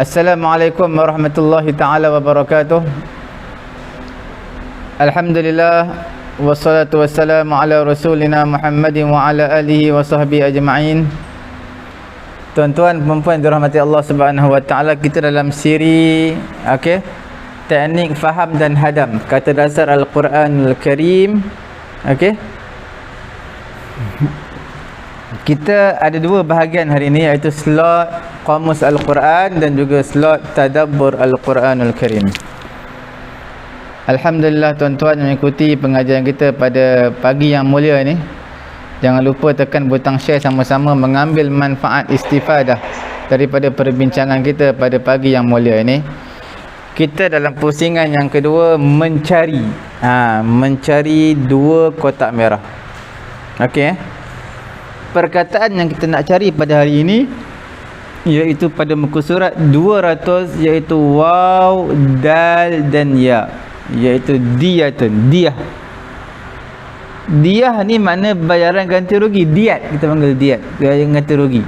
Assalamualaikum warahmatullahi taala wabarakatuh. Alhamdulillah wassalatu wassalamu ala rasulina Muhammadin wa ala alihi wa sahbihi ajma'in. Tuan-tuan perempuan dirahmati Allah Subhanahu wa taala, kita dalam siri teknik faham dan hadam kata dasar Al-Quranul Karim. Kita ada dua bahagian hari ini, iaitu slot Qamus Al-Quran dan juga slot Tadabbur Al-Quranul Karim. Alhamdulillah tuan-tuan mengikuti pengajian kita pada pagi yang mulia ni. Jangan lupa tekan butang share sama-sama mengambil manfaat istifadah daripada perbincangan kita pada pagi yang mulia ini. Kita dalam pusingan yang kedua mencari dua kotak merah. Perkataan yang kita nak cari pada hari ini iaitu pada muka surat 200, iaitu waw, dal dan ya, iaitu diyatun, diyah. Diyah ni makna bayaran ganti rugi, diat kita panggil diat, bayaran ganti rugi.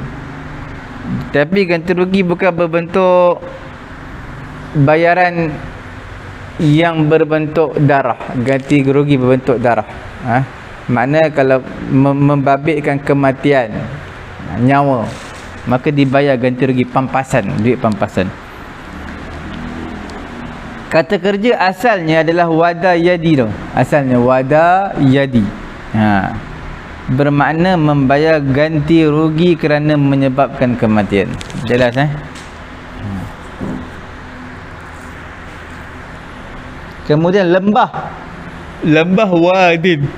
Tapi ganti rugi bukan berbentuk bayaran yang berbentuk darah, ganti rugi berbentuk darah. Makna kalau membabitkan kematian, nyawa, maka dibayar ganti rugi, pampasan, duit pampasan. Kata kerja asalnya adalah wada yadi tu. Asalnya wada yadi. Bermakna membayar ganti rugi kerana menyebabkan kematian. Jelas Kemudian lembah wadin.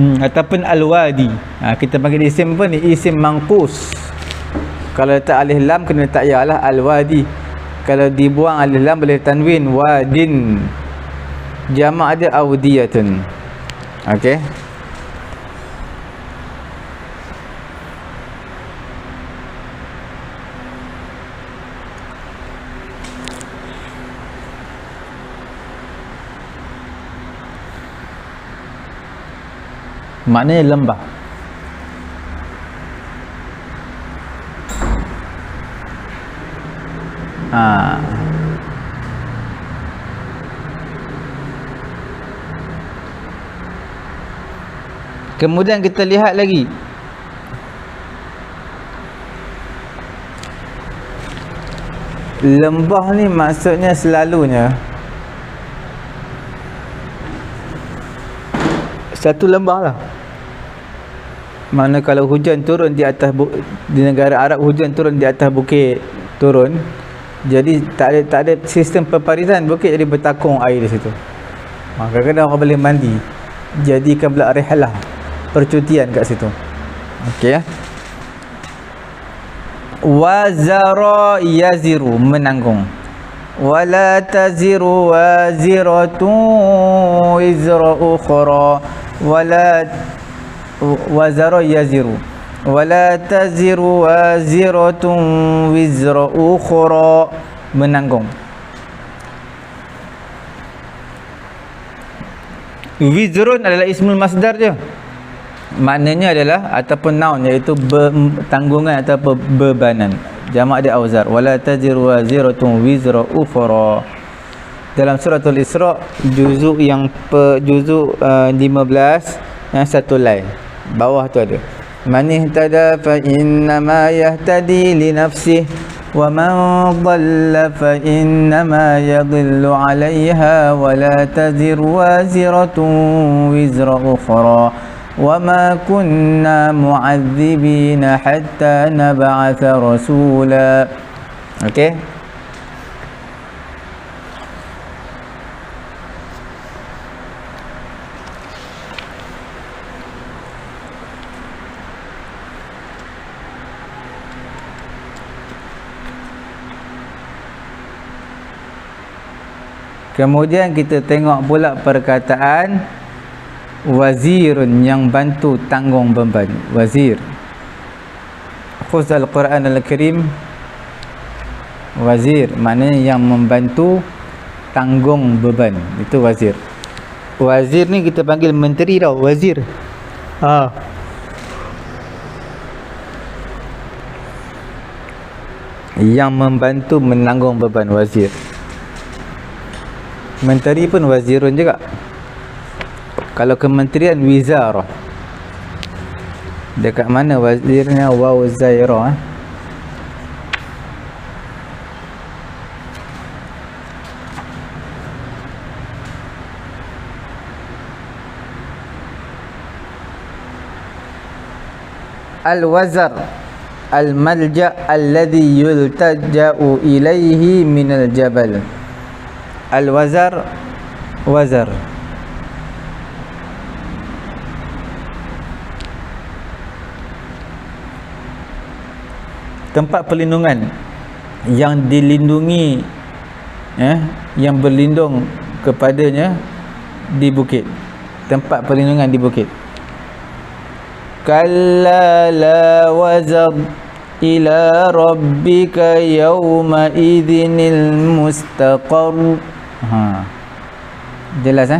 Ataupun al-wadi. Kita panggil isim apa ni? Isim mangkus. Kalau letak alif lam kena letak ya lah, al-wadi. Kalau dibuang alif lam boleh tanwin, wadin. Jamak ada audiyatun. Maknanya lembah. Kemudian kita lihat lagi lembah ni maksudnya selalunya satu lembah lah. Mana kalau hujan turun di atas di negara Arab, hujan turun di atas bukit turun, jadi tak ada sistem peparisan bukit, jadi bertakung air di situ. Kadang-kadang orang boleh mandi, jadikan pula rihlah, percutian kat situ. Wazara yaziru, menanggung. Wala taziru waziratun wizra ukhra. Wazara yaziru wala taziru waziratun wizra ukhra, menanggung. Wizrun adalah ismul masdar je, maknanya adalah ataupun noun, iaitu tanggungan atau bebanan. Jamak dia auzar. Wala taziru waziratun wizra ukhra. Dalam suratul Isra juzuk 15 yang satu lain bawah tu ada man ihtada fa innama yahtadi li nafsihi wa man dhalla fa innama yadhillu 'alayha wa la taziru waziratun wizra ukhra wa ma kunna mu'adzibina hatta nab'atha rasula. Kemudian kita tengok pula perkataan wazirun, yang bantu tanggung beban. Wazir. Khuz Al-Quran Al-Karim. Wazir maknanya yang membantu tanggung beban, itu wazir. Wazir ni kita panggil menteri tau, wazir. yang membantu menanggung beban wazir. Menteri pun wazirun juga. Kalau kementerian wizarah. Dekat mana wazirnya? Waw zairah. Al-wazar al-malja' alladhi yultaja'u ilayhi minal jabal. Al-wazar, wazar, tempat perlindungan yang dilindungi, yang berlindung kepadanya di bukit. Tempat perlindungan di bukit. Kalla la wazar ila rabbika yawma idhinil mustaqar. Jelas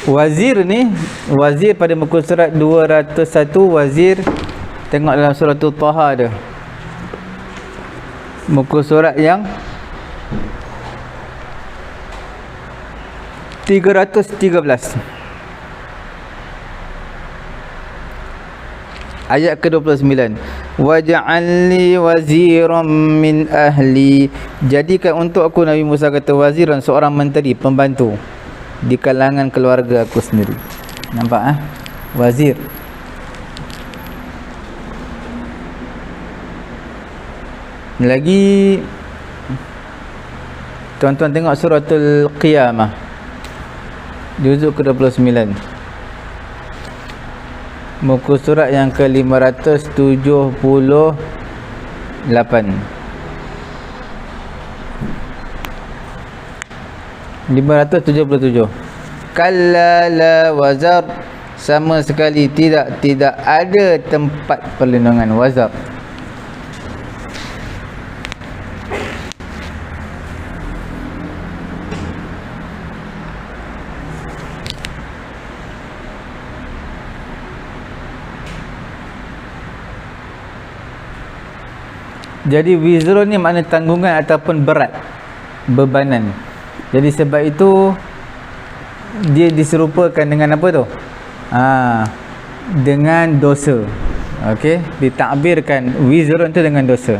Wazir ni, wazir pada muka surat 201, wazir tengok dalam surah Taha ada. Muka surat yang 313. Ayat ke-29. Waj'al li waziran min ahli. Jadikan untuk aku, Nabi Musa kata, waziran, seorang menteri, pembantu di kalangan keluarga aku sendiri. Nampak wazir. Lagi tuan-tuan tengok suratul Qiyamah, juzuk ke-29, muka surat yang ke-578. 577. Kalla la wazar, sama sekali tidak ada tempat perlindungan wazar. Jadi wizrun ni makna tanggungan ataupun berat, bebanan. Jadi sebab itu dia diserupakan dengan apa tu? Dengan dosa. Okey, ditakbirkan wizrun tu dengan dosa.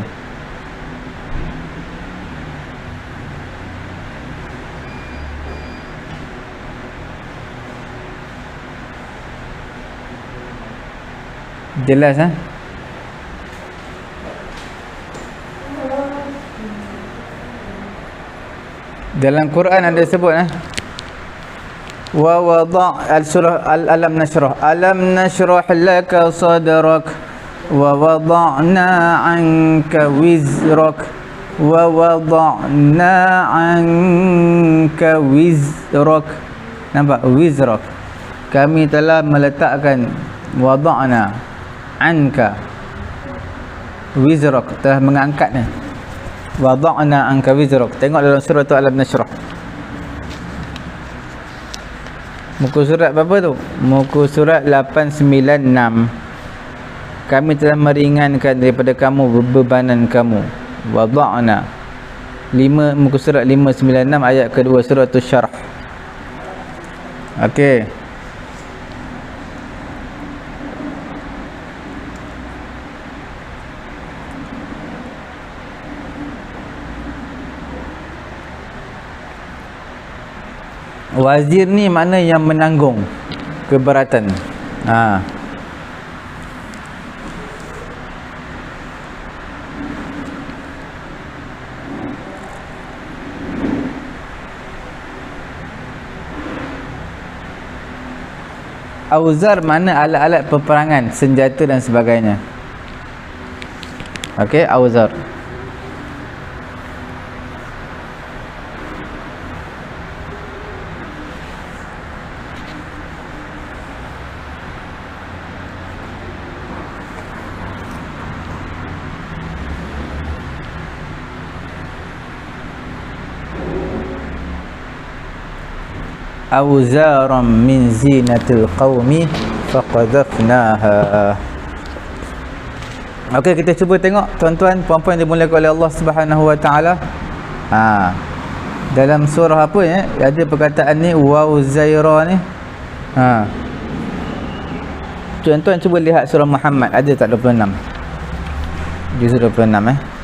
Jelas Dalam Quran ada sebut wa wada' al-surah al-alam nashrah laka sadrak wa wada'na 'anka wizrak wa wada'na 'anka wizrak. Nampak? Wizrak, kami telah meletakkan, wada'na 'anka wizrak, telah mengangkatnya. Wada'na anka wizrak. Tengok dalam surah tu Alam Nashrah. Muka surat berapa tu? Muka surat 896. Kami telah meringankan daripada kamu bebanan kamu. Wada'na. Muka surat 596 ayat kedua surah tu Syarh. Okey. Wazir ni makna yang menanggung keberatan. Auzar makna alat-alat peperangan, senjata dan sebagainya. Okey, auzar. Auzaram min zinatil qaumi faqadhafnaha. Okey, kita cuba tengok tuan-tuan puan-puan yang dimuliakan oleh Allah Subhanahu wa taala. Dalam surah apa ya? Ada perkataan ni waw zaira ni. Tuan-tuan cuba lihat surah Muhammad, ada tak 26? Juz 26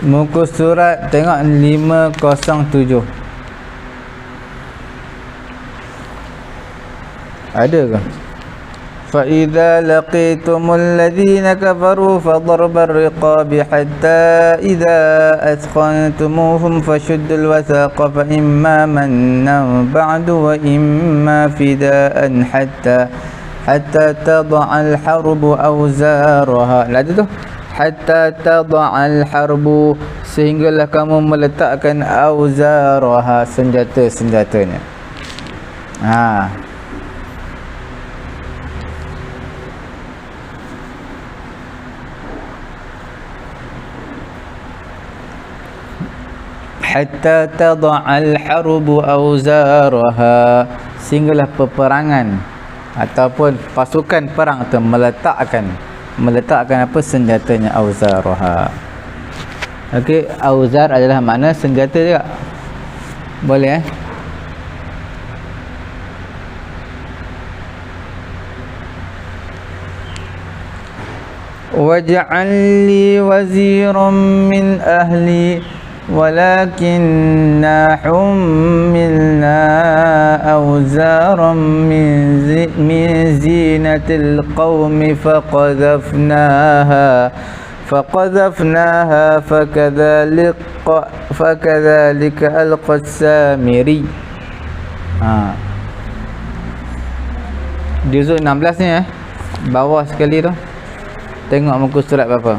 Muka surat tengok 507. Ada ke? Fa idza laqitumul ladzina kafaru fadarbur riqabi hatta idza athkhantumuhum fashuddul wathaqa fa imma mannan ba'du wa imma fidaan hatta tad'al harbu awzaraha. Ada tu hatta tad'al harbu, sehinggalah kamu meletakkan auzaraha, senjata-senjatanya. Hatta tad'al harbu auzaraha, sehinggalah peperangan ataupun pasukan perang itu meletakkan apa, senjatanya, auzaraha. Okey, auzar adalah makna senjata juga. Boleh waj'al li waziran min ahli walakinna hummilna awzaran min zinatil qaumi faqadhafnaha fakadzalika alqas samiri. Juzuk 16 ni bawah sekali tu. Tengok muka surat berapa.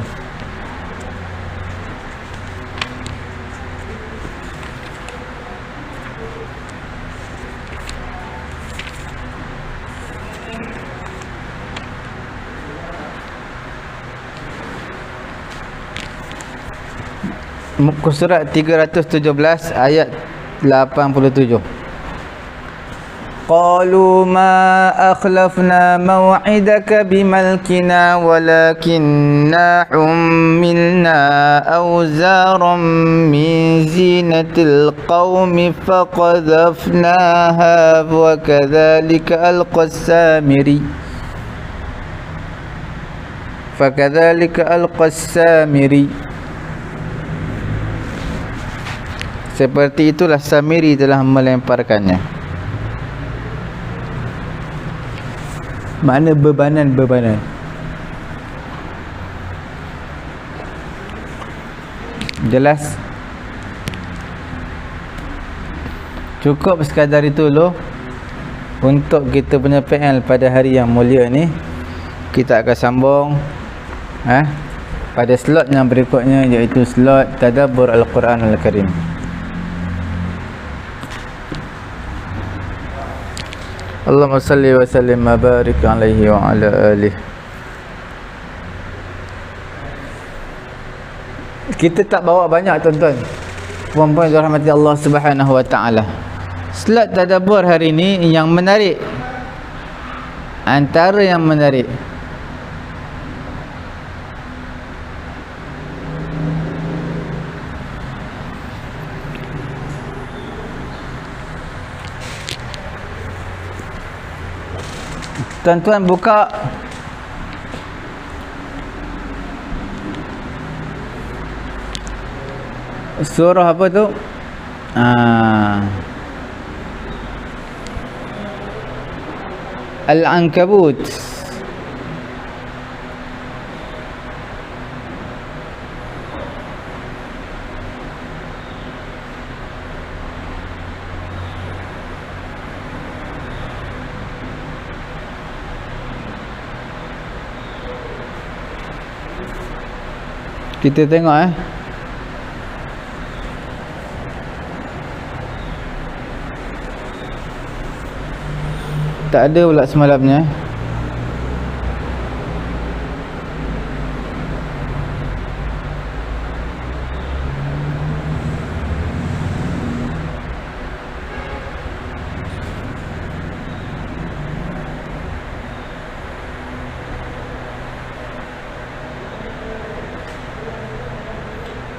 Muka surat 317 ayat 87. Qalu ma akhlafna maw'idaka bimalkina walakinna hummilna awzaran min zinatil qaumi faqadhafnaha wa kadzalika alqas samiri. Seperti itulah Samiri telah melemparkannya. Makna bebanan. Jelas? Cukup sekadar itu loh untuk kita punya PL pada hari yang mulia ni. Kita akan sambung pada slot yang berikutnya, iaitu slot Tadabbur Al-Quran Al-Karim. Allahumma salli wa sallim wa barik alaihi wa ala alihi. Kita tak bawa banyak tuan-tuan, puan-puan yang dirahmati Allah Subhanahu wa taala. Slot tadabbur hari ini yang menarik, antara yang menarik, tuan-tuan buka surah apa tu? Al-Ankabut. Kita tengok tak ada pula semalamnya.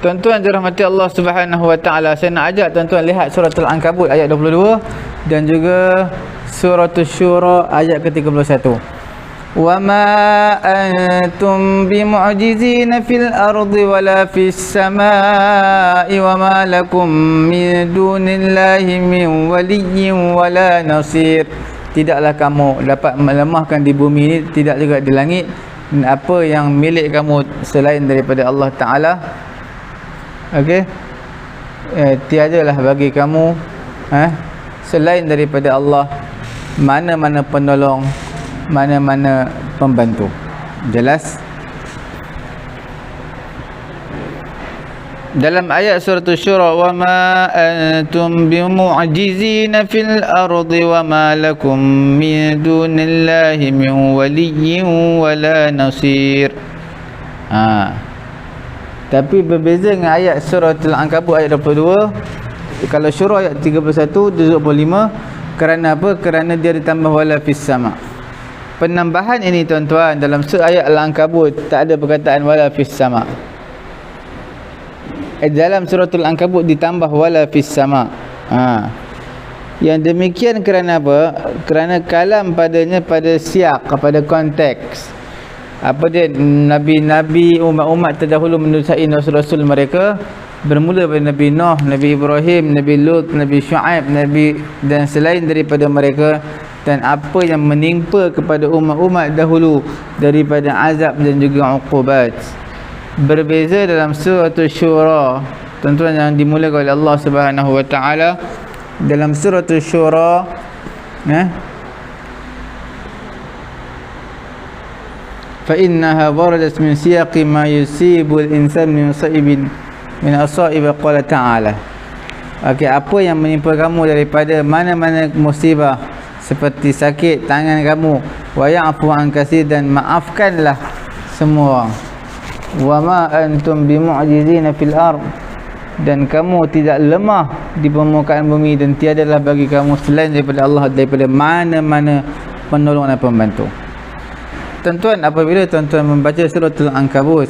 Tuan-tuan dirahmati Allah Subhanahu wa taala, saya nak ajak tuan-tuan lihat surah Al-Ankabut ayat 22 dan juga surah Asy-Syura ayat ke-31. Wa ma antum bimu'jizina fil ardi wala fis samaa'i wa ma lakum min dunillahi min waliyyin wala nasir. Tidaklah kamu dapat melemahkan di bumi ini, tidak juga di langit, dan apa yang milik kamu selain daripada Allah Ta'ala. Okey, tiadalah bagi kamu selain daripada Allah mana-mana penolong, mana-mana pembantu. Jelas? Dalam ayat surah Asy-Syura, wa ma antum bimu'jizina fil ardi wa ma lakum min dunillahi min waliyyin wala nasir. Tapi berbeza dengan ayat surah Al-Ankabut ayat 22. Kalau Syura ayat 31 25, kerana apa? Kerana dia ditambah wala fis sama. Penambahan ini tuan-tuan dalam surah ayat Al-Ankabut tak ada perkataan wala fis sama. Dalam surah Al-Ankabut ditambah wala fis sama. Yang demikian kerana apa? Kerana kalam padanya pada siak, pada konteks. Apa dia? Nabi-nabi, umat-umat terdahulu menusai rasul-rasul mereka, bermula dari Nabi Nuh, Nabi Ibrahim, Nabi Lut, Nabi Syuaib, Nabi dan selain daripada mereka, dan apa yang menimpa kepada umat-umat dahulu daripada azab dan juga uqubat. Berbeza dalam surah Asy-Syura, tuan-tuan, yang dimulakan oleh Allah Subhanahu wa taala. Dalam surah Asy-Syura, فإنها وردت من سياق ما يصيب الإنسان من صائب من أصائب قال تعالى. Okey, apa yang menimpa kamu daripada mana-mana musibah seperti sakit tangan kamu, wa ya'fu an katsir, dan maafkanlah semua orang. Wa ma antum bimu'jizina fil ard, dan kamu tidak lemah di permukaan bumi, dan tiadalah bagi kamu selain daripada Allah daripada mana-mana penolong dan pembantu. Tuan-tuan, apabila tuan-tuan membaca surah Al-Ankabut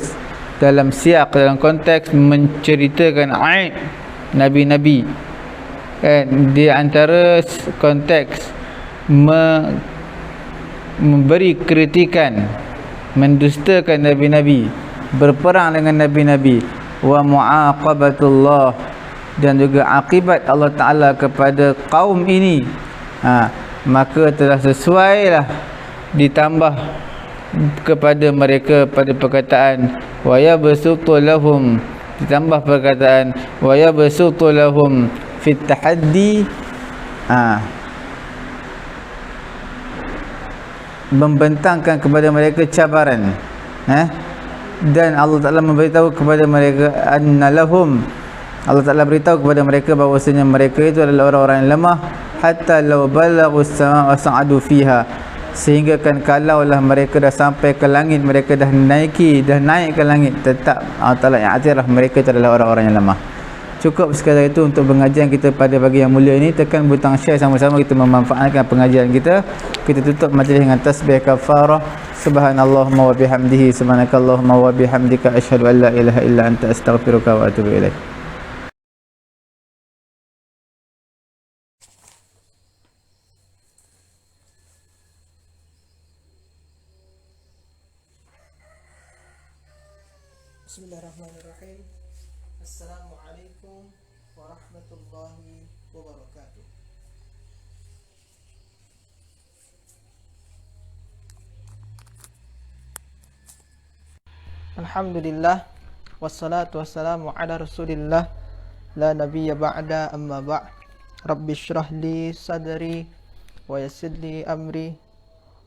dalam siak, dalam konteks menceritakan aib Nabi-Nabi, di antara konteks memberi kritikan, mendustakan Nabi-Nabi, berperang dengan Nabi-Nabi, wa mu'aqabatullah, dan juga akibat Allah Ta'ala kepada kaum ini, maka telah sesuailah ditambah kepada mereka pada perkataan wa yabsutu lahum, ditambah perkataan wa yabsutu lahum fit tahaddi, membentangkan kepada mereka cabaran, dan Allah Ta'ala memberitahu kepada mereka annalahum, Allah Ta'ala beritahu kepada mereka bahawasanya mereka itu adalah orang-orang yang lemah, hatta law balaghus samaa wa sa'adu fiha, sehingga kan kalaulah mereka dah sampai ke langit, mereka dah naik ke langit, tetap Allah Ta'ala yang atirah mereka itu adalah orang-orang yang lemah. Cukup sekadar itu untuk pengajian kita pada pagi yang mulia ini. Tekan butang share sama-sama kita memanfaatkan pengajian kita. Kita tutup majlis dengan tasbih kafarah. Subhanallahumma wa bihamdihi, subhanakallahumma wa bihamdika, asyhadu an la ilaha illa anta, astaghfiruka wa atubu ilaik. Bismillahirrahmanirrahim. Assalamualaikum warahmatullahi wabarakatuh. Alhamdulillah, wassalatu wassalamu ala rasulillah, la nabiyya ba'da, amma ba'. Rabbi shrah li sadri wa yassir li amri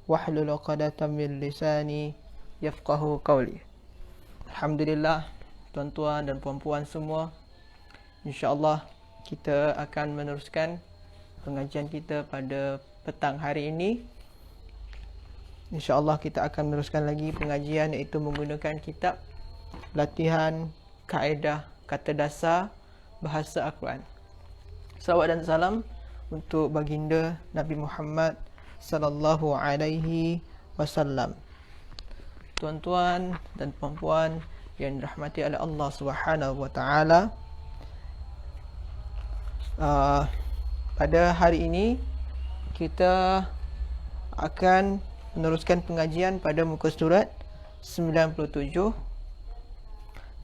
wahlul 'uqdatam min lisani yafqahu qawli. Alhamdulillah, tuan-tuan dan puan-puan semua, insya-Allah kita akan meneruskan pengajian kita pada petang hari ini. InsyaAllah kita akan meneruskan lagi pengajian, iaitu menggunakan kitab Latihan Kaedah Kata Dasar Bahasa Al-Quran. Salawat dan salam untuk baginda Nabi Muhammad sallallahu alaihi wasallam. Tuan-tuan dan puan-puan yang dirahmati oleh Allah Subhanahu wa taala. Pada hari ini kita akan meneruskan pengajian pada muka surat 97.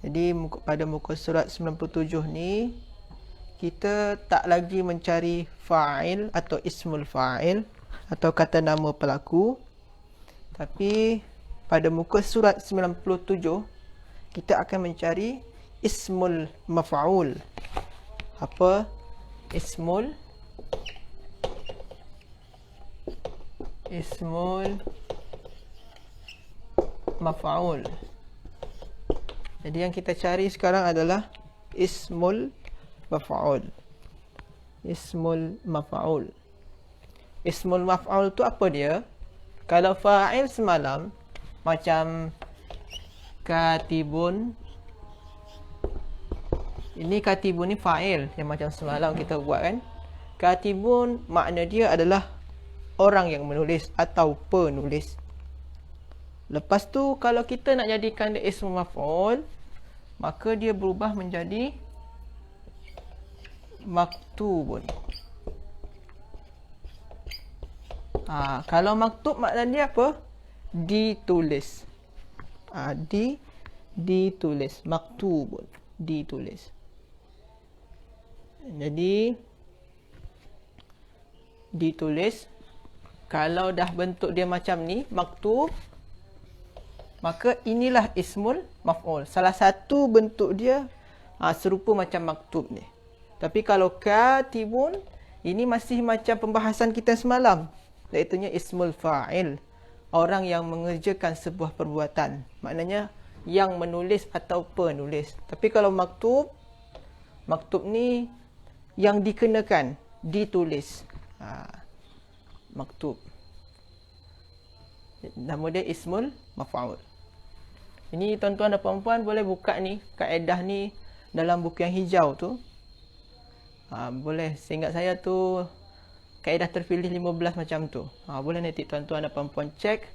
Jadi pada muka surat 97 ni kita tak lagi mencari fa'il atau ismul fa'il atau kata nama pelaku, tapi pada muka surat 97 kita akan mencari ismul maf'ul. Apa ismul maf'ul? Jadi yang kita cari sekarang adalah ismul maf'ul. Ismul maf'ul. Ismul maf'ul tu apa dia? Kalau fa'il semalam macam katibun. Ini katibun ni fa'il yang macam semalam kita buat kan. Katibun makna dia adalah orang yang menulis atau penulis. Lepas tu kalau kita nak jadikan dia ismul maf'ul, maka dia berubah menjadi maktubun. Kalau maktub makna dia apa? Ditulis. Ditulis. Maktubun. Ditulis. Jadi ditulis. Kalau dah bentuk dia macam ni, maktub, maka inilah ismul maf'ul. Salah satu bentuk dia serupa macam maktub ni. Tapi kalau katibun, ini masih macam pembahasan kita semalam, iaitunya ismul fa'il, orang yang mengerjakan sebuah perbuatan, maknanya yang menulis atau penulis. Tapi kalau maktub, maktub ni yang dikenakan, ditulis. Maktub, nama dia ismul maf'ul. Ini tuan-tuan dan puan-puan boleh buka ni kaedah ni dalam buku yang hijau tu. Boleh, seingat saya tu kaedah terpilih 15 macam tu. Boleh nanti tuan-tuan dan puan-puan cek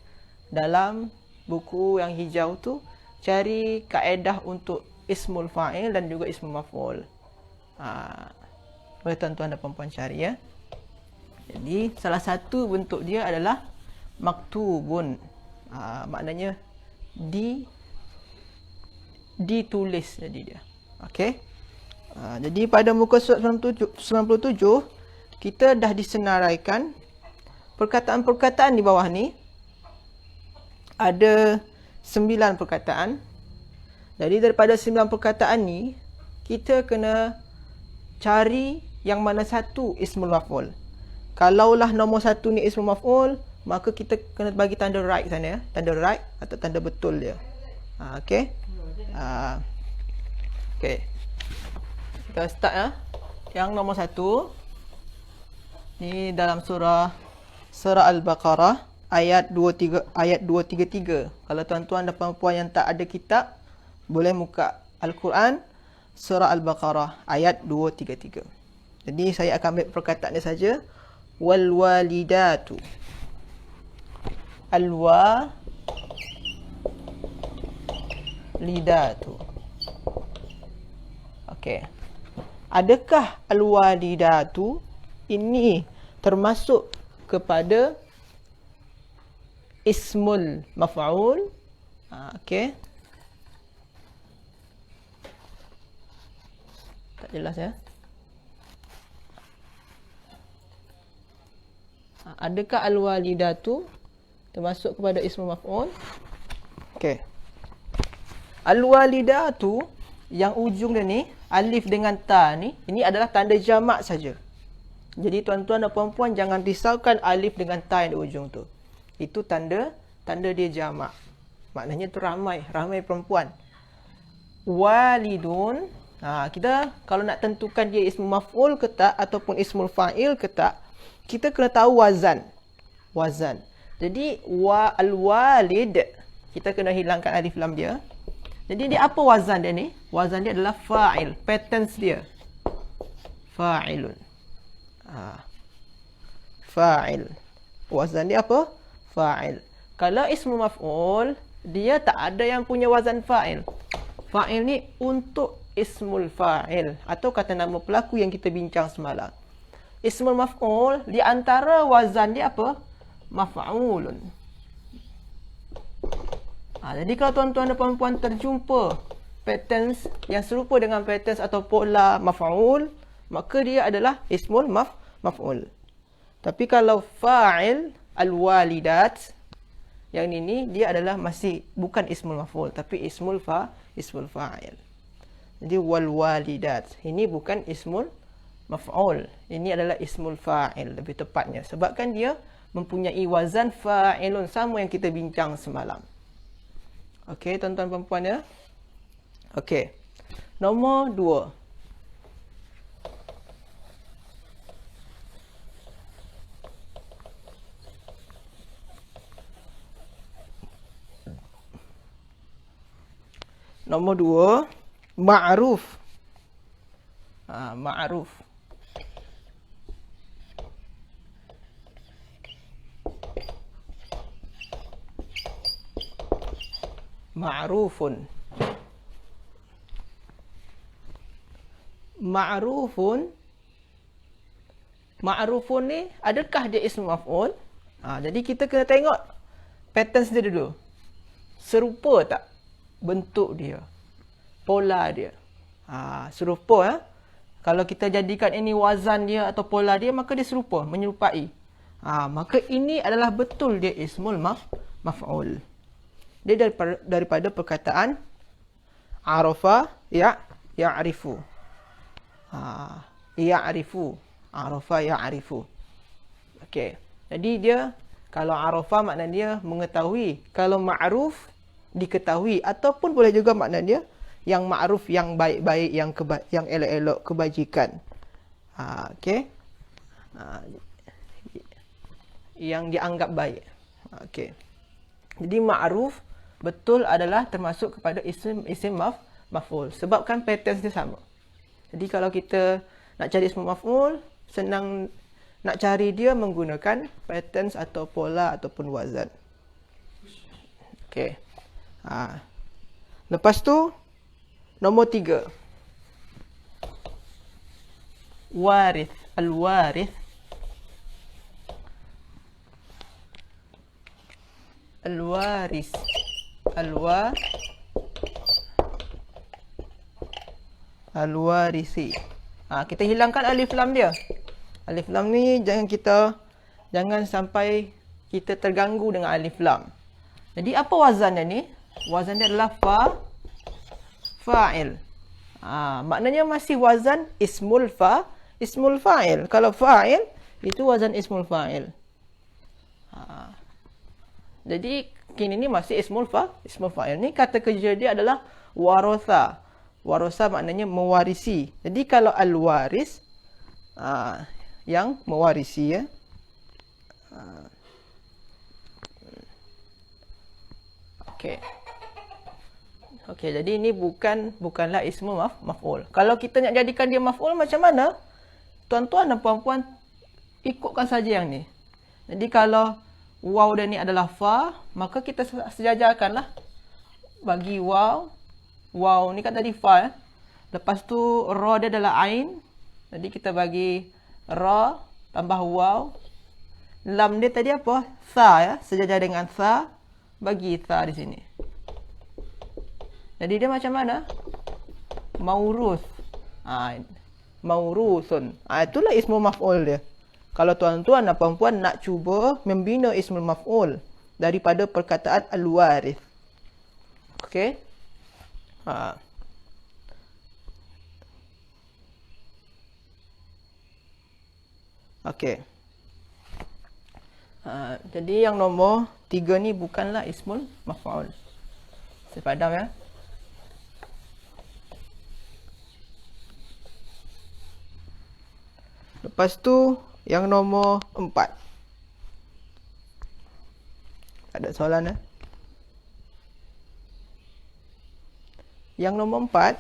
dalam buku yang hijau tu, cari kaedah untuk ismul fa'il dan juga ismul maf'ul. Boleh tuan-tuan dan puan-puan cari ya. Jadi salah satu bentuk dia adalah maktubun. Maknanya ditulis jadi dia. Okey. Jadi pada muka surat 97 kita dah disenaraikan perkataan-perkataan di bawah ni. Ada 9 perkataan. Jadi daripada 9 perkataan ni kita kena cari yang mana satu ismul maf'ul. Kalaulah nombor satu ni ismul maf'ul, maka kita kena bagi tanda right sana ya. Tanda right atau tanda betul dia. Okey. Okey. Kita start ya. Yang nombor satu ni dalam surah Al-Baqarah ayat 233. Kalau tuan-tuan dan puan-puan yang tak ada kitab, boleh buka Al-Quran surah Al-Baqarah ayat 233. Jadi saya akan ambil perkataan dia saja. Wal walidatu. Al-walidatu. Okey. Adakah al-walidatu ini termasuk kepada ismul maf'ul? Okey. Tak jelas ya. Adakah al-walidatu termasuk kepada ismul maf'ul? Okey. Al-walidatu yang ujung dia ni, alif dengan ta ni, ini adalah tanda jamak saja. Jadi tuan-tuan dan puan-puan jangan risaukan alif dengan ta yang di ujung tu. Itu tanda dia jamak. Maknanya tu ramai perempuan. Walidun, kita kalau nak tentukan dia ismul maf'ul ke tak ataupun ismul fa'il ke tak, kita kena tahu wazan. Jadi al-walid, kita kena hilangkan alif lam dia. Jadi dia apa wazan dia ni? Wazan dia adalah fa'il. Patterns dia fa'ilun. Fa'il. Wazan dia apa? Fa'il. Kalau ismul maf'ul, dia tak ada yang punya wazan fa'il. Fa'il ni untuk ismul fa'il atau kata nama pelaku yang kita bincang semalam. Ismul maf'ul di antara wazan dia apa? Maf'ulun. Jadi kalau tuan-tuan dan puan-puan terjumpa patterns yang serupa dengan patterns atau pola maf'ul, maka dia adalah ismul maf'ul. Tapi kalau fa'il al-walidat, yang ini dia adalah masih bukan ismul maf'ul tapi ismul fa'il. Jadi wal walidat ini bukan ismul maf'ul. Ini adalah ismul fa'il lebih tepatnya sebabkan dia mempunyai wazan fa'ilun sama yang kita bincang semalam. Okey, tuan-tuan dan puan ya. Okey. Nombor 2. Nombor 2, ma'ruf. Ma'ruf. Ma'rufun. Ma'rufun. Ma'rufun ni adakah dia ism maf'ul? Jadi kita kena tengok patterns dia dulu. Serupa tak bentuk dia? Pola dia. Serupa ya. Kalau kita jadikan ini wazan dia atau pola dia, maka dia serupa, menyerupai. Maka ini adalah betul dia ismul maf'ul. Dia daripada perkataan arafa ya'rifu. Ya'rifu. Arafa ya'rifu. Okey. Jadi dia kalau arafa makna dia mengetahui, kalau ma'ruf diketahui ataupun boleh juga makna dia yang ma'ruf yang baik-baik, yang elok-elok, kebajikan. Okey. Yang dianggap baik. Okey. Jadi ma'ruf betul adalah termasuk kepada isim maf'ul sebabkan patterns dia sama. Jadi kalau kita nak cari ism maf'ul, senang nak cari dia menggunakan patterns atau pola ataupun wazan. Okey. Lepas tu nombor 3. Warith, al-warith. Al-waris. Al-warisi. Kita hilangkan alif lam dia. Alif lam ni jangan sampai kita terganggu dengan alif lam. Jadi apa wazan dia ni? Wazan dia adalah fa'il. Maknanya masih wazan ismul fa'il. Kalau fa'il itu wazan ismul fa'il. Jadi kini ni masih ismul fa'il. Ni kata kerja dia adalah waratha. Waratha maknanya mewarisi. Jadi kalau al-waris yang mewarisi ya. Okey, jadi ini bukanlah ismu maf'ul. Kalau kita nak jadikan dia maf'ul macam mana? Tuan-tuan dan puan-puan ikutkan saja yang ni. Jadi kalau waw dia ni adalah fa, maka kita sejajarkanlah bagi waw. Waw ni kan tadi fa. Lepas tu ra dia adalah ain. Jadi kita bagi ra tambah waw. Lam dia tadi apa? Tha ya. Sejajar dengan tha. Bagi tha di sini. Jadi dia macam mana? Mauruth. Mauruthun. Itulah ismu maf'ul dia. Kalau tuan-tuan dan puan-puan nak cuba membina ismul maf'ul daripada perkataan al-warith. Okey? Okey. Jadi yang nombor 3 ni bukanlah ismul maf'ul. Saya padam ya. Lepas tu yang nombor 4. Ada soalan ya? Yang nombor 4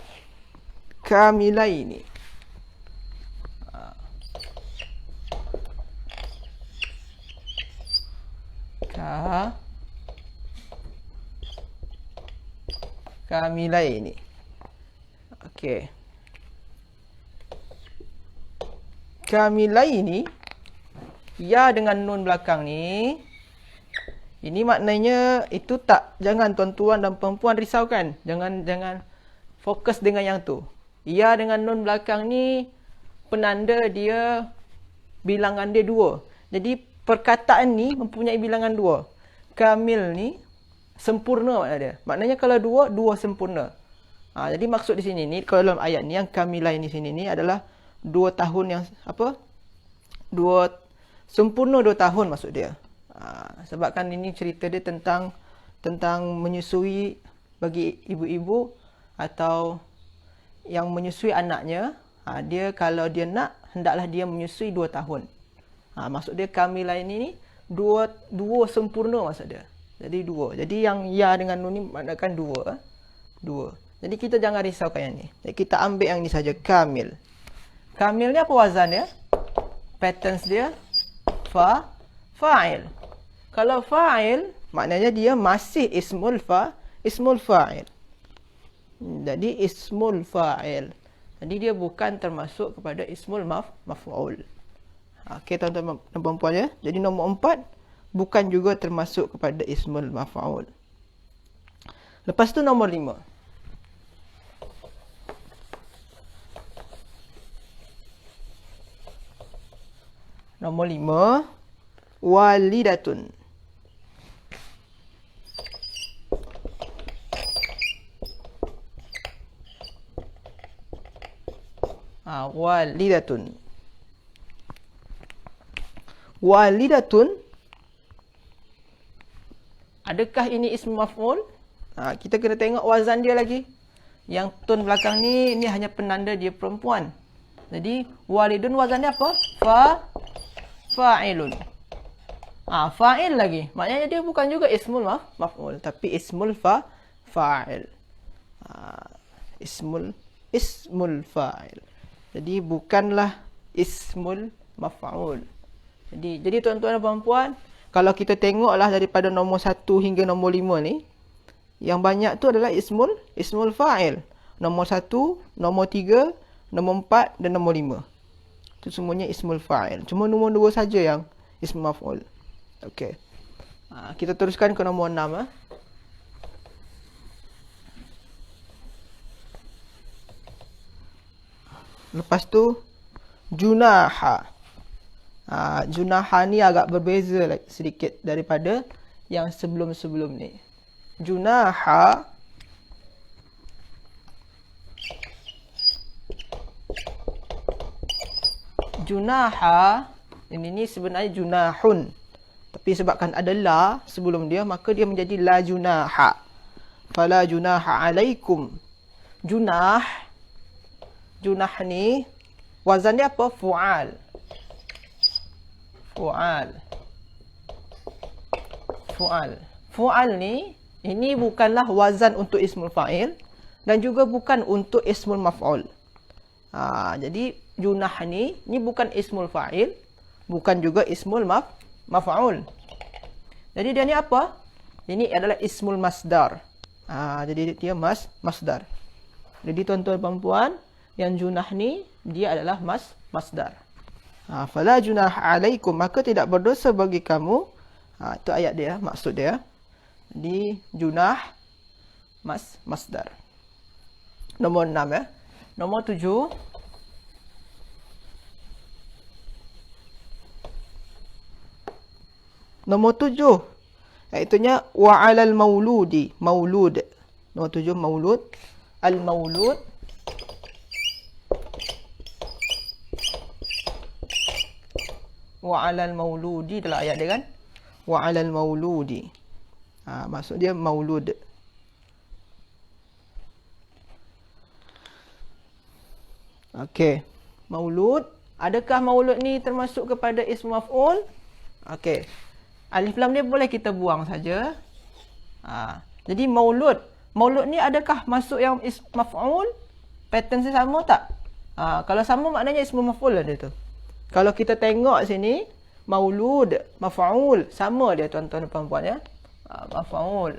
kamilaini. Kamilaini. Okey. Kamilaini, ya dengan nun belakang ni, ini maknanya itu tak, jangan tuan-tuan dan perempuan risaukan. Jangan fokus dengan yang tu. Ya dengan nun belakang ni penanda dia bilangan dia 2. Jadi perkataan ni mempunyai bilangan 2. Kamil ni sempurna makna dia. Maknanya kalau 2 sempurna. Jadi maksud di sini ni, kalau dalam ayat ni yang kamilain di sini ni adalah 2 tahun yang sempurna 2 tahun maksud dia. Sebabkan ini cerita dia tentang menyusui bagi ibu-ibu atau yang menyusui anaknya. Dia kalau dia nak, hendaklah dia menyusui 2 tahun. Maksud dia kamilain ini 2 sempurna maksud dia. Jadi 2. Jadi yang ya dengan nun ni maknakan 2. Jadi kita jangan risaukan yang ni. Jadi kita ambil yang ni saja, kamil. Kamil ni apa wazan dia? Patterns dia fa'il. Kalau fa'il, maknanya dia masih ismul fa'il. Jadi ismul fa'il. Jadi dia bukan termasuk kepada ismul maf'ul. Okey tuan-tuan dan puan-puan ya. Jadi nombor 4 bukan juga termasuk kepada ismul maf'ul. Lepas tu nombor 5. Nombor 5, walidatun. Walidatun. Walidatun. Adakah ini ism maf'ul? Kita kena tengok wazan dia lagi. Yang tun belakang ni, ini hanya penanda dia perempuan. Jadi walidun wazan dia apa? Fa'ilun. Fa'il lagi. Maknanya dia bukan juga ismul maf'ul, tapi ismul fa'il. Ismul fa'il. Jadi bukanlah ismul maf'ul. Jadi tuan-tuan dan puan-puan, kalau kita tengoklah daripada nombor 1 hingga nombor 5 ni, yang banyak tu adalah ismul fa'il. Nombor 1, nombor 3, nombor 4 dan nombor 5. Itu semuanya ismul fa'il. Cuma nombor 2 saja yang ism maf'ul. Okey. Kita teruskan ke nombor 6. Lepas tu junaha. Junaha ni agak berbeza sedikit daripada yang sebelum-sebelum ni. Junaha ini sebenarnya junahun. Tapi sebabkan ada la sebelum dia, maka dia menjadi la junaha. Fala junaha alaikum. Junah ni wazan dia apa? Fu'al. Fu'al ni, ini bukanlah wazan untuk ismul fa'il dan juga bukan untuk ismul maf'ul. Jadi junah ni bukan ismul fa'il, bukan juga ismul maf'ul. Jadi dia ni apa? Ini adalah ismul masdar. Jadi dia masdar. Jadi tuan-tuan dan puan, yang junah ni dia adalah masdar. Fala junah alaikum, maka tidak berdosa bagi kamu. Itu ayat dia, maksud dia. Di junah masdar. Nombor 6 ya. Nombor 7. Nombor 7. Iaitunya wa 'alal mauludi, maulud. Nombor 7 maulud. Al-maulud. Wa 'alal mauludi dalam ayat dia kan? Wa 'alal mauludi. Maksud dia maulud. Okey. Maulud. Adakah maulud ni termasuk kepada ism maf'ul? Okey. Alif lam dia boleh kita buang saja. Jadi maulud. Maulud ni adakah masuk yang ism maf'ul? Pattern dia sama tak? Kalau sama maknanya ism maf'ul lah dia tu. Kalau kita tengok sini, maulud, maf'ul, sama dia tuan-tuan dan puan-puan ya. Maf'ul.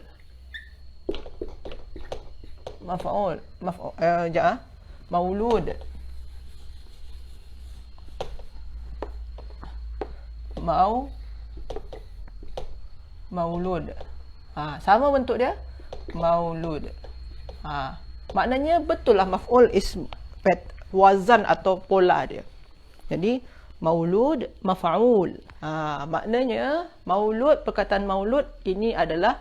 maulud. Maulud. Sama bentuk dia, maulud. Maknanya betul lah maf'ul ism wazan atau pola dia. Jadi maulud maf'ul. Maknanya maulud, perkataan maulud ini adalah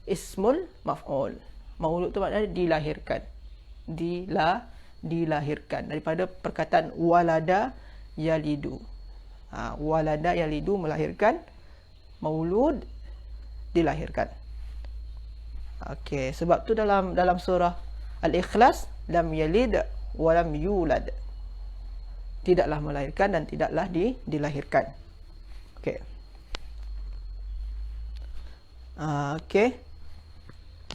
ismul maf'ul. Maulud tu maknanya dilahirkan. Dilahirkan daripada perkataan walada yalidu. Walada yalidu melahirkan, maulud dilahirkan. Okey, sebab tu dalam surah Al-Ikhlas, lam yalid wa lam yulad. Tidaklah melahirkan dan tidaklah dilahirkan. Okey. Okey.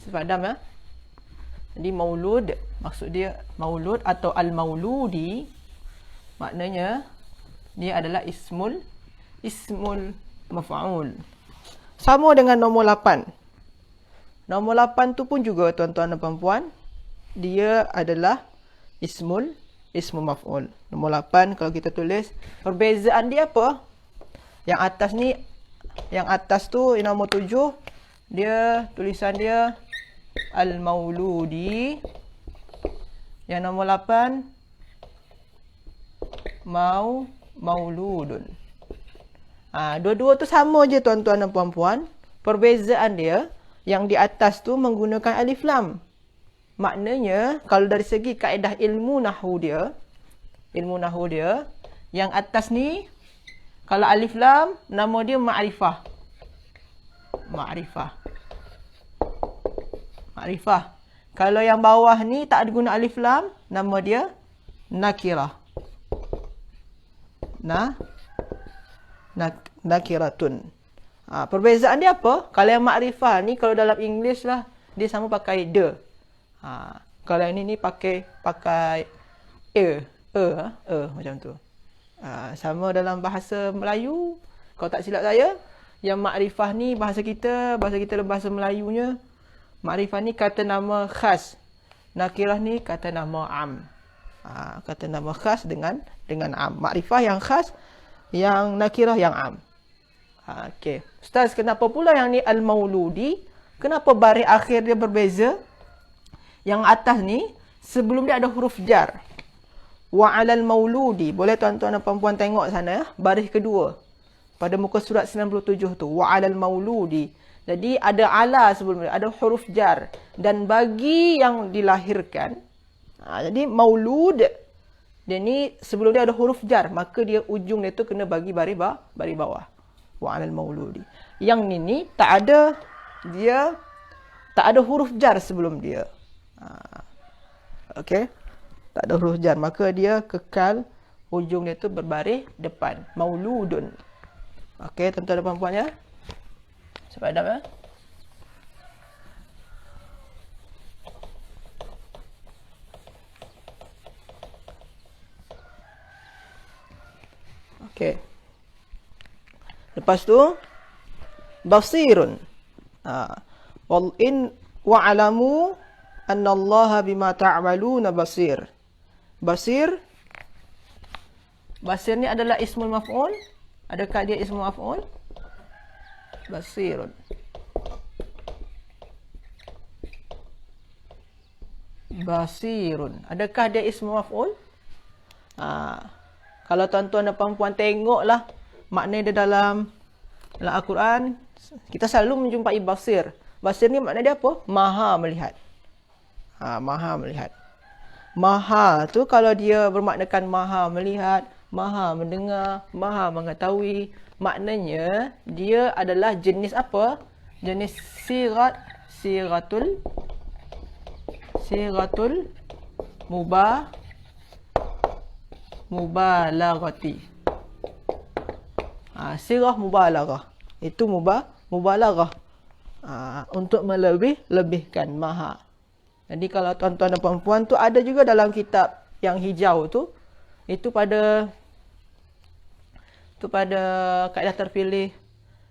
Sepadam ya. Jadi maulud, maksud dia maulud atau al-mauludi, maknanya dia adalah ismul maf'ul. Sama dengan nombor 8. Nombor 8 tu pun juga tuan-tuan dan puan-puan, dia adalah ismul maf'ul. Nombor 8 kalau kita tulis, perbezaan dia apa? Yang atas ni, yang atas tu nombor 7, dia tulisan dia al-mauludi. Yang nombor 8 mauludun. Dua-dua tu sama je tuan-tuan dan puan-puan. Perbezaan dia, yang di atas tu menggunakan alif lam. Maknanya kalau dari segi kaedah ilmu nahwu dia, yang atas ni kalau alif lam, nama dia ma'rifah. Kalau yang bawah ni tak ada guna alif lam, nama dia nakirah. Nakiratun. Perbezaan dia apa? Kalau yang makrifah ni, kalau dalam English lah, dia sama pakai the. Kalau yang ni pakai macam tu. Sama dalam bahasa Melayu. Kalau tak silap saya, yang makrifah ni bahasa kita bahasa Melayunya, makrifah ni kata nama khas. Nakirah ni kata nama am. Kata nama khas dengan am. Makrifah yang khas, yang nakirah yang am. Okey. Ustaz, kenapa pula yang ni al-mauludi? Kenapa baris akhir dia berbeza? Yang atas ni, sebelum dia ada huruf jar. Wa 'alal mauludi. Boleh tuan-tuan dan puan-puan tengok sana, baris kedua. Pada muka surat 97 tu. Wa 'alal mauludi. Jadi ada ala sebelum dia, ada huruf jar. Dan bagi yang dilahirkan, jadi maulud, dia ni sebelum dia ada huruf jar, maka dia ujung dia tu kena bagi baris bawah. Wa 'alal mauludi. Yang ni tak ada, dia tak ada huruf jar sebelum dia. Okey. Tak ada huruf jar, maka dia kekal ujung dia tu berbaris depan. Mauludun. Okey, tuan-tuan dan puan-puan ya. Sepadam ya. Okey. Lepas tu basirun. Wal in wa'lamu anna Allah bima ta'maluna basir. Basir ni adalah ismul maf'ul. Adakah dia ismul maf'ul? Basirun. Adakah dia ismul maf'ul? Kalau tuan-tuan dan puan-puan tengoklah makna dia dalam Al-Quran, kita selalu menjumpai basir. Basir ni makna dia apa? Maha melihat. Maha melihat. Maha tu kalau dia bermaknakan maha melihat, maha mendengar, maha mengetahui, maknanya dia adalah jenis apa? Jenis siratul mubalaghati. Sirah mubalaghah. Itu mubalaghah. Untuk melebihkan maha. Jadi kalau tuan-tuan dan puan-puan tu ada juga dalam kitab yang hijau tu, itu pada kaedah terpilih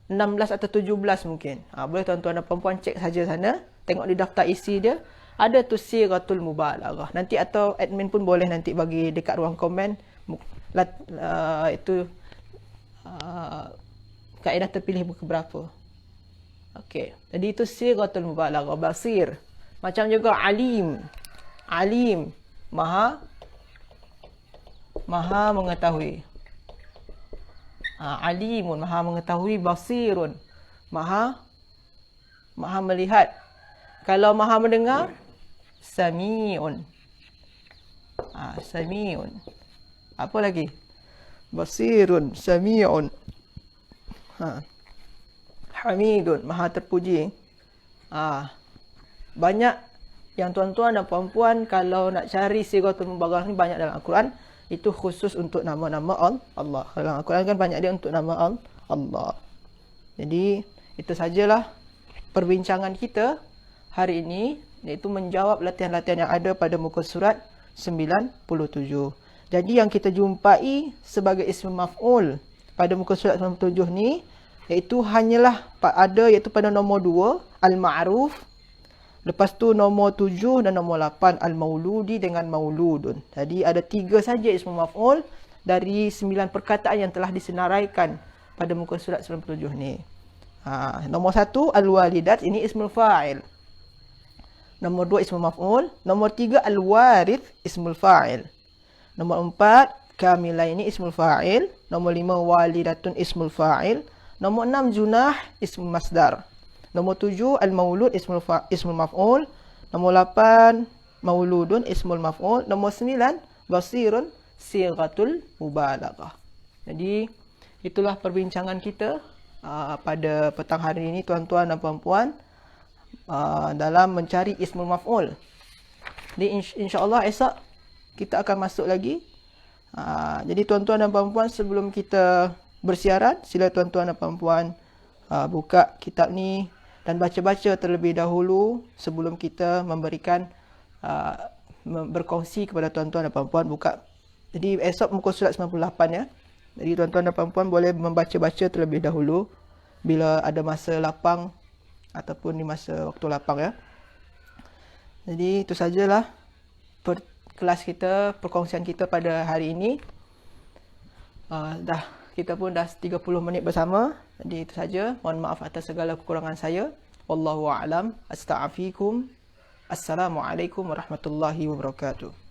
16 atau 17 mungkin. Boleh tuan-tuan dan puan-puan cek saja sana, tengok di daftar isi dia, ada tu sighatul mubalaghah. Nanti atau admin pun boleh nanti bagi dekat ruang komen itu kaedah terpilih buku berapa. Okey. Jadi itu sighatul mubalaghah. Basir. Macam juga alim. Alim. Maha mengetahui. Alimun, maha mengetahui. Basirun, maha melihat. Kalau maha mendengar, sami'un. Sami'un. Apa lagi? Basirun, sami'un. Hamidun, maha terpuji. Banyak yang tuan-tuan dan puan-puan kalau nak cari sighatul mubalaghah ni banyak dalam Al-Quran. Itu khusus untuk nama-nama Allah. Dalam Al-Quran kan banyak dia untuk nama Allah. Jadi itu sajalah perbincangan kita hari ini, iaitu menjawab latihan-latihan yang ada pada muka surat 97. Jadi yang kita jumpai sebagai ism maf'ul pada muka surat 97 ni, iaitu hanyalah ada iaitu pada nombor 2 al-ma'ruf, lepas tu nombor 7 dan nombor 8 al-mauludi dengan mauludun. Jadi ada 3 saja ism maf'ul dari 9 perkataan yang telah disenaraikan pada muka surat 97 ni. Nombor 1 al-walidat, ini ismul fa'il. Nombor 2 ismul maf'ul. Nombor 3 al-warith, ismul fa'il. Nombor 4 kamila, ini ismul fa'il. Nombor 5 walidatun, ismul fa'il. Nombor 6 junah, ismul masdar. Nombor 7 al-maulud, ismul maf'ul. Nombor 8 mauludun, ismul maf'ul. Nombor 9 basirun, sighatul mubalaghah. Jadi itulah perbincangan kita pada petang hari ini tuan-tuan dan puan-puan dalam mencari ismul maf'ul. Jadi insya-Allah esok kita akan masuk lagi. Jadi tuan-tuan dan puan-puan, sebelum kita bersiaran, sila tuan-tuan dan puan-puan buka kitab ni dan baca-baca terlebih dahulu sebelum kita memberikan berkongsi kepada tuan-tuan dan puan-puan. Buka. Jadi esok muka surat 98 ya. Jadi tuan-tuan dan puan-puan boleh membaca-baca terlebih dahulu bila ada masa lapang ataupun di masa waktu lapang ya. Jadi itu sajalah kelas kita, perkongsian kita pada hari ini. Kita pun dah 30 minit bersama. Jadi itu saja. Mohon maaf atas segala kekurangan saya. Wallahu a'lam. Astagfirukum. Assalamualaikum warahmatullahi wabarakatuh.